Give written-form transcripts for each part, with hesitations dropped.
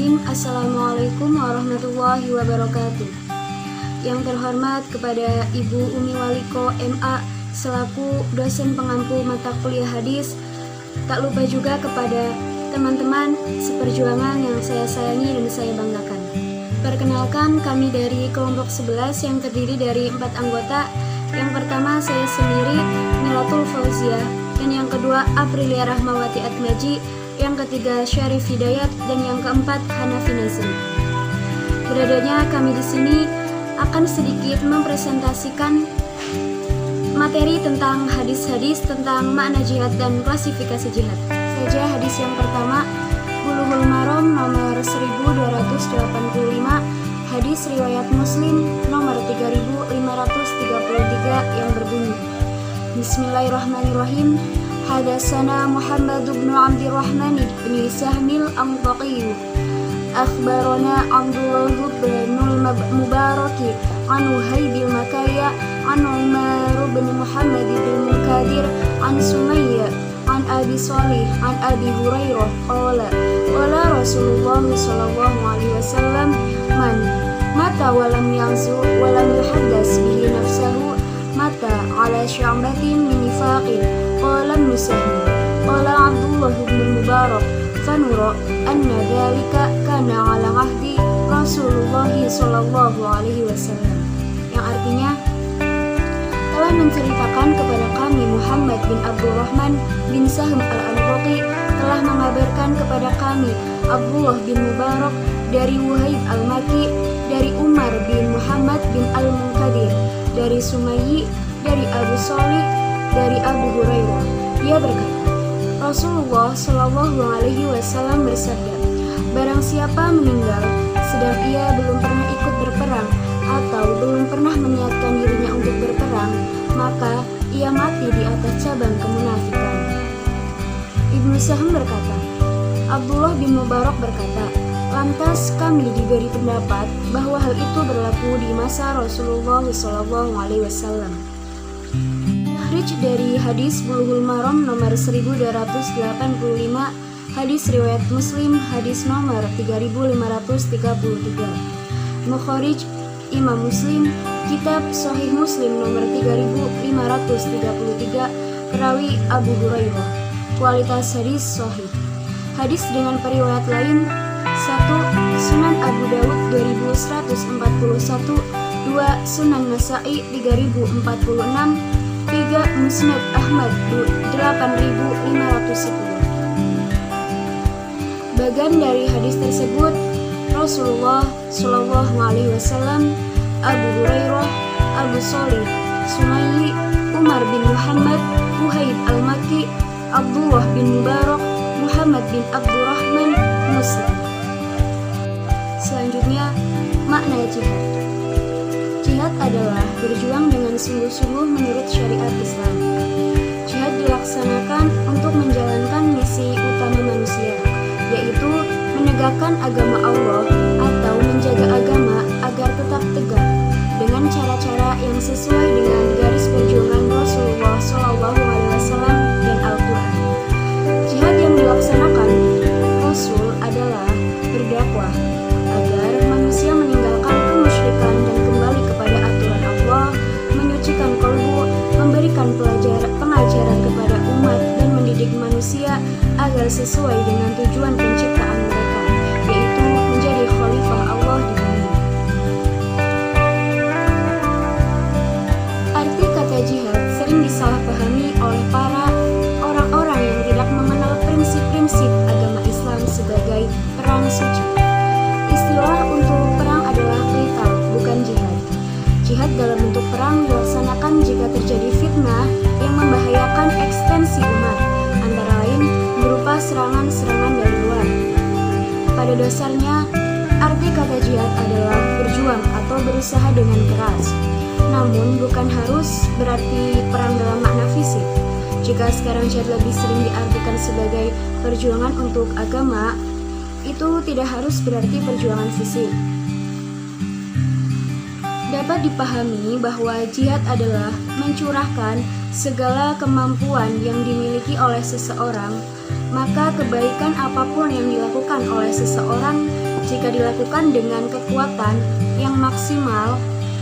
Bismillahirrahmanirrahim. Assalamualaikum warahmatullahi wabarakatuh. Yang terhormat kepada Ibu Umi Waliko MA selaku dosen pengampu mata kuliah hadis. Tak lupa juga kepada teman-teman seperjuangan yang saya sayangi dan saya banggakan. Perkenalkan, kami dari kelompok 11 yang terdiri dari 4 anggota. Yang pertama saya sendiri, Milatul Fauzia, dan yang kedua Aprilia Rahmawati Atmaji, yang ketiga Syarif Hidayat, dan yang keempat Hanafi Nazri. Beradanya kami di sini akan sedikit mempresentasikan materi tentang hadis-hadis tentang makna jihad dan klasifikasi jihad. Saja hadis yang pertama, Bulughul Maram nomor 1285, hadis riwayat Muslim nomor 3533 yang berbunyi, Bismillahirrahmanirrahim. Hadatsana Muhammad bin Abdurrahman bin Sahmil Anqaqi, akhbarana Abdullah bin Mubarak an Wahib bin Makaya an Umar bin Muhammad bin Munkadir an Sumayyah an Abi Shalih an Abi Hurairah qala qala Rasulullah sallallahu alaihi wasallam man mata walam yanzu walam yuhaddas bihi nafsahu mata ala sya'batin min nifaqin qala Musahmi qala Abdullah bin Mubarak fanura anna dhalika kana ala ahdi Rasulullah sallallahu alaihi wasallam, yang artinya telah menceritakan kepada kami Muhammad bin Abdurrahman bin Sahm al-Anqaqi telah mengabarkan kepada kami Abdullah bin Mubarak dari Wahib al-Maki dari Umar bin Muhammad bin al-Munkadir dari Sumayyi dari Abu Shalih dari Abu Hurairah. Dia berkata, Rasulullah Shallallahu Alaihi Wasallam bersabda, barang siapa meninggal sedang ia belum pernah ikut berperang atau belum pernah meniatkan dirinya untuk berperang, maka ia mati di atas cabang kemunafikan. Ibnu Sahm berkata, Abdullah bin Mubarak berkata, lantas kami diberi pendapat bahwa hal itu berlaku di masa Rasulullah Shallallahu Alaihi Wasallam. Dari hadis Bulughul Maram nomor 1285, hadis riwayat Muslim, hadis nomor 3533. Mukharij Imam Muslim, kitab Sahih Muslim nomor 3533, perawi Abu Hurairah. Kualitas hadis sahih. Hadis dengan periwayat lain: 1. Sunan Abu Dawud 2141, 2. Sunan Nasa'i 3046, 3. Musnad Ahmad 8510. Bagian dari hadis tersebut, Rasulullah Shallallahu Alaihi Wasallam, Abu Hurairah, Abu Shalih, Sumayyi, Umar bin Muhammad, Wahib al-Maki, Abdullah bin Mubarak, Muhammad bin Abdurrahman, Muslim. Selanjutnya, makna jihad. Jihad adalah berjuang dengan sungguh-sungguh menurut syariat Islam. Jihad dilaksanakan untuk menjalankan misi utama manusia, yaitu menegakkan agama Allah atau menjaga agama agar tetap tegak dengan cara-cara yang sesuai dengan garis perjuangan Rasulullah SAW dan Al-Quran. Jihad yang dilaksanakan Rasul adalah berdakwah agar manusia meninggalkan kemusyrikan dan kembali kepada aturan Allah, menyucikan qalbu, memberikan pengajaran kepada umat dan mendidik manusia agar sesuai dengan tujuan penciptaan mereka, yaitu menjadi khalifah Allah di bumi. Arti kata jihad sering disalahpahami oleh para orang-orang yang tidak mengenal prinsip-prinsip agama Islam sebagai perang suci. Istilah untuk perang adalah qital, bukan jihad. Jihad dalam bentuk perang dilaksanakan jika terjadi fitnah yang membahayakan ekstensi umat, antara lain berupa serangan-serangan dari luar. Pada dasarnya, arti kata jihad adalah berjuang atau berusaha dengan keras. Namun bukan harus berarti perang dalam makna fisik. Jika sekarang jihad lebih sering diartikan sebagai perjuangan untuk agama, itu tidak harus berarti perjuangan fisik. Dapat dipahami bahwa jihad adalah mencurahkan segala kemampuan yang dimiliki oleh seseorang, maka kebaikan apapun yang dilakukan oleh seseorang jika dilakukan dengan kekuatan yang maksimal,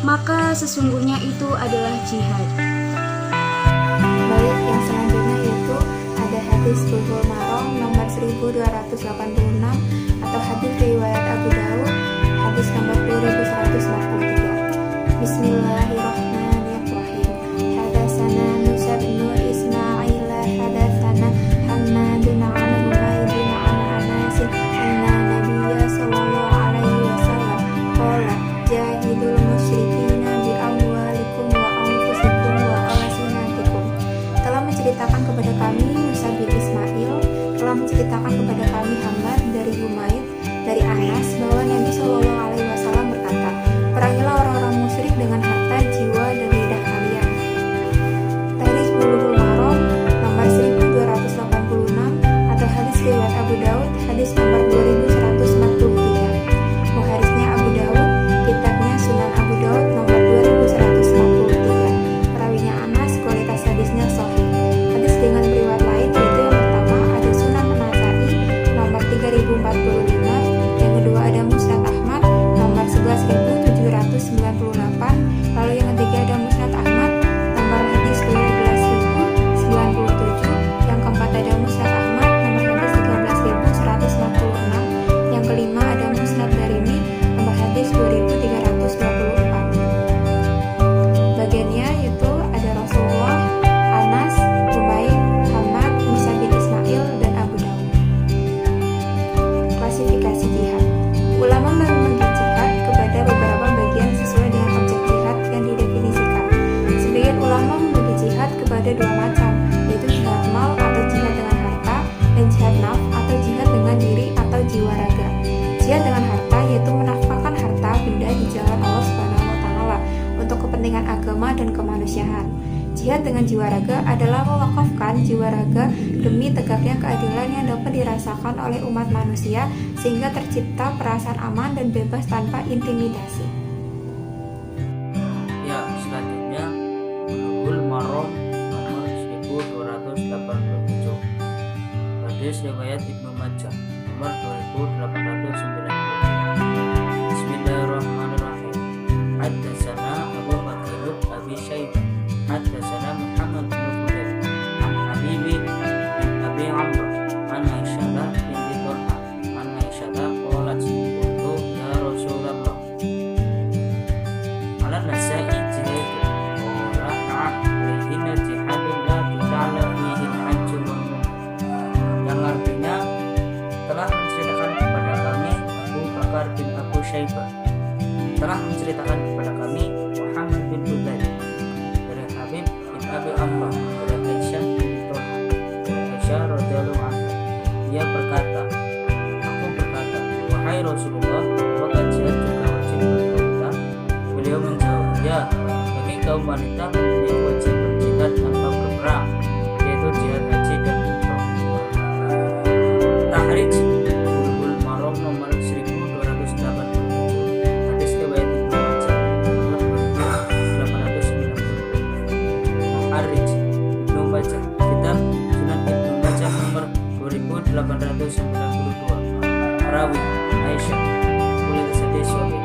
maka sesungguhnya itu adalah jihad. Baik, yang selanjutnya yaitu ada hadis Bulughul Maram nomor 1286 atau hadis riwayat Abu Daud, hadis nomor 2143. Bismillahirrahmanirrahim. Hadatsana Musa bin Ismail, hadatsana Hammadun an Humaydin an Anas anna Nabiyya sallallahu alaihi wasallam qala jahidul musyrikina bi amwalikum wa anfusikum wa alsinatikum. Telah menceritakan kepada kami Musa bin Ismail, telah menceritakan kepada kami Hammad dari Humaid dari Anas bahwa Nabi Shallallahu Alaihi Wasallam berkata, perangilah orang-orang musyrik dengan harta, jiwa, dan lidah kalian. Hadis Bulughul Maram nomor 1286 atau hadis riwayat Abu Daud, hadis nomor 2143. Muharisnya Abu Daud, kitabnya Sunan Abu Daud nomor 2143. Perawinya Anas, kualitas hadisnya sahih. Hadis dengan riwayat lain yaitu yang pertama ada Sunan An-Nasa'i nomor 3045, yang kedua ada Musnad Ahmad nomor 11.798, lalu yang ketiga ada Musnad Ahmad nomor hadis 12.097, yang keempat ada Musnad Ahmad nomor hadis 13.146, yang kelima ada Musnad Darimi nomor hadis 2.324. Bagiannya yaitu ada Rasulullah, Anas, Humaid, Hammad, Musa bin Ismail, dan Abu Daud. Klasifikasi jihad. Ulama membagi jihad kepada beberapa bagian sesuai dengan objek jihad yang didefinisikan. Sebagian ulama membagi jihad kepada dua macam, yaitu jihad mal atau jihad dengan harta, dan jihad naf atau jihad dengan diri atau jiwa raga. Jihad dengan harta yaitu menafkahkan harta benda di jalan Allah Subhanahu wa taala untuk kepentingan agama dan kemanusiaan. Jihad dengan jiwa raga adalah mewakafkan jiwa raga demi tegaknya keadilan yang dapat dirasakan oleh umat manusia sehingga tercipta perasaan aman dan bebas tanpa intimidasi. Ya, selanjutnya Bulughul Maram nomor 1287. Hadis riwayat Ibnu Majah nomor 2890. Bismillahirrahmanirrahim. Haddatsana Abu Bakr bin Abi Syaibah, haddatsana Muhammad bin Fudail, an Habibi bin Abi Amr, an Aisyah binti Talha, an Aisyah qalat, qultu ya Rasulullah, ala nasai jihad, qala na'am, fihinna jihadun la tuta'ala fihi al-hajju wal umrah. Yang artinya telah menceritakan kepada kami Abu Bakar bin Abu Syaibah, telah menceritakan kepada kami Muhammad bin Fudail dari Habib bin Abi Amr dari Aisyah bin Talha dari Aisyah radhiyallahu anha. Dia berkata, aku berkata, wahai Rasulullah, apakah jihad juga wajib bagi wanita? Beliau menjawab, ya, bagi kaum wanita mempunyai wajib berjihad tanpa berperang, yaitu jihad haji dan umrah. Tahrij Bulughul Maram nomor 1287. Hadis riwayat Ibnu Majah nomor 2890. Muharrij Ibnu Majah, kitab Sunan Ibnu Majah nomor 2892. Rawi Aisyah, kualitas hadis sahih.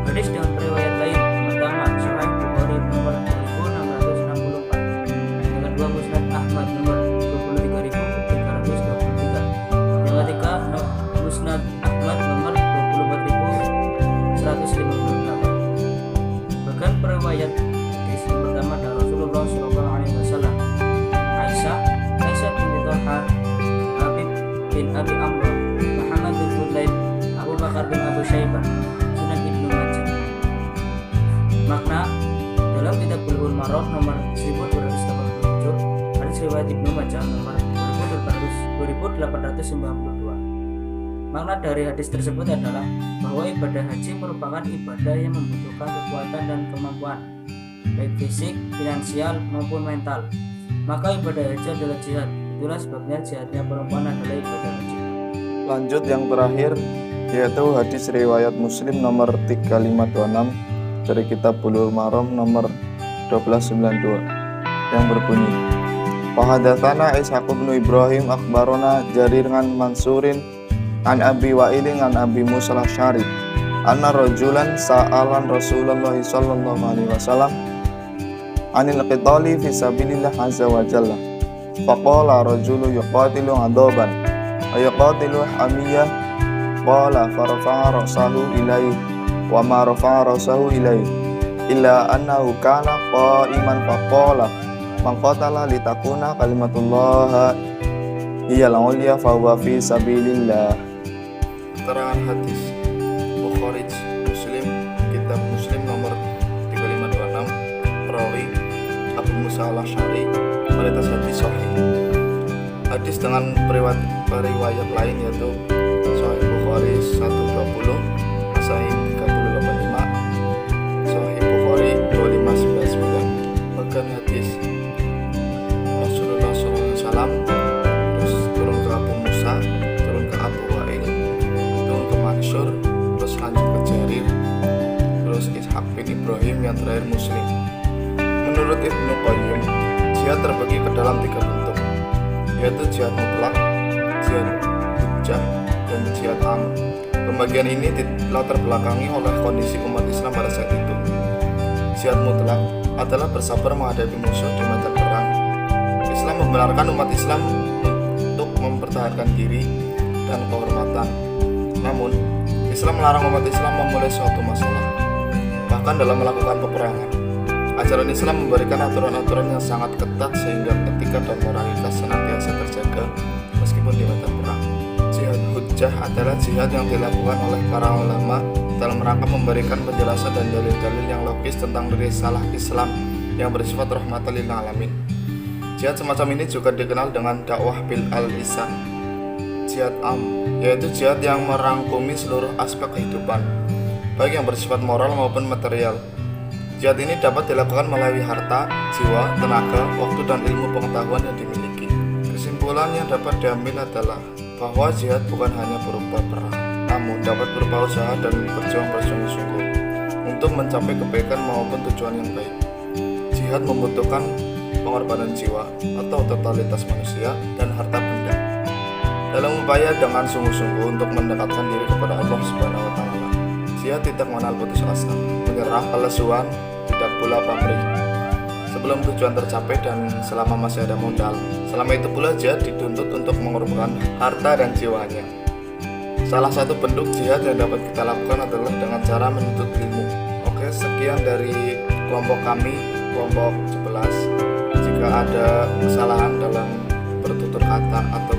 Hadis dengan riwayat lain, pertama Sahih Bukhari nomor 2664, yang kedua Musnad Ahmad nomor 23.323, yang ketiga Musnad Ahmad nomor 24.158. Bahkan periwayat hadis yang pertama dari Rasulullah Shallallahu Alaihi Wasallam, Aisyah binti Talha, Habib bin Abi Amr, Muhammad bin Fudail, Abu Bakar bin Abu Syaibah, Sunan Ibnu Majah. Makna dalam kitab Bulughul Maram nomor 1287, hadis riwayat Ibnu Majah nomor 2892. Makna dari hadis tersebut adalah bahwa ibadah haji merupakan ibadah yang membutuhkan kekuatan dan kemampuan, baik fisik, finansial maupun mental. Maka ibadah haji adalah jihad. Itulah sebabnya jihadnya perempuan adalah ibadah haji. Lanjut yang terakhir yaitu hadis riwayat Muslim nomor 3526 dari kitab Bulughul Maram nomor 1292 yang berbunyi, Fahadatsana Ishaq bin Ibrahim akhbarona Jarir an Mansurin An Abi Wa'ilin an Abi Musa al-Asy'ari anna rajulan sa'alan Rasulullah sallallahu alaihi wasallam anil qitali fi sabilillah azza wa jalla. Faqala rajulu yuqatilu adaban wa yuqatilu hamiyah. Qala farafa'a ra'sahu ilaihi wa ma rafa'a ra'sahu ilaihi illa annahu kana qa'iman faqala man qatala litakuna kalimatullah hiyal ulya fa huwa fi sabilillah. Keterangan hadis Bukhari Muslim, kitab Muslim nomor 3526, perawi Abu Musa al-Asy'ari, kualitas hadis sahih. Hadis dengan periwayat lain yaitu Sahih Bukhari 120, Sahih 3085, Sahih Bukhari 2599. Bahkan hadis Rasulullah SAW terus turun ke Abu Musa, turun ke Abu Wa'il, turun ke Mansur, terus lanjut ke Jarir, terus Ishaq bin Ibrahim, yang terakhir Muslim. Menurut Ibnu Qayyim, jihad terbagi ke dalam 3 bentuk, yaitu jihad mutlak, jihad hujjah, dan jihad am. Pembagian ini latar belakangi oleh kondisi umat Islam pada saat itu. Jihad mutlak adalah bersabar menghadapi musuh di medan perang. Islam membenarkan umat Islam untuk mempertahankan diri dan kehormatan. Namun, Islam melarang umat Islam memulai suatu masalah, bahkan dalam melakukan peperangan. Ajaran Islam memberikan aturan-aturan yang sangat ketat sehingga etika dan moralitas senantiasa terjaga meskipun di medan perang. Jihad hujjah adalah jihad yang dilakukan oleh para ulama dalam rangka memberikan penjelasan dan dalil-dalil yang logis tentang risalah Islam yang bersifat rahmatan lil alamin. Jihad semacam ini juga dikenal dengan dakwah bil al-lisan. Jihad am, yaitu jihad yang merangkumi seluruh aspek kehidupan, baik yang bersifat moral maupun material. Jihad ini dapat dilakukan melalui harta, jiwa, tenaga, waktu, dan ilmu pengetahuan yang dimiliki. Kesimpulan yang dapat diambil adalah bahwa jihad bukan hanya berupa perang, namun dapat berupa usaha dan berjuang bersungguh-sungguh untuk mencapai kebaikan maupun tujuan yang baik. Jihad membutuhkan pengorbanan jiwa atau totalitas manusia dan harta benda dalam upaya dengan sungguh-sungguh untuk mendekatkan diri kepada Allah Subhanahu wa Ta'ala. Jihad tidak mengenal putus asa, menyerah, kelesuan, tidak pula pamrih sebelum tujuan tercapai dan selama masih ada modal. Selama itu pula jihad dituntut untuk mengorbankan harta dan jiwanya. Salah satu bentuk jihad yang dapat kita lakukan adalah dengan cara menuntut ilmu. Oke, sekian dari kelompok kami, kelompok 11. Jika ada kesalahan dalam bertutur kata atau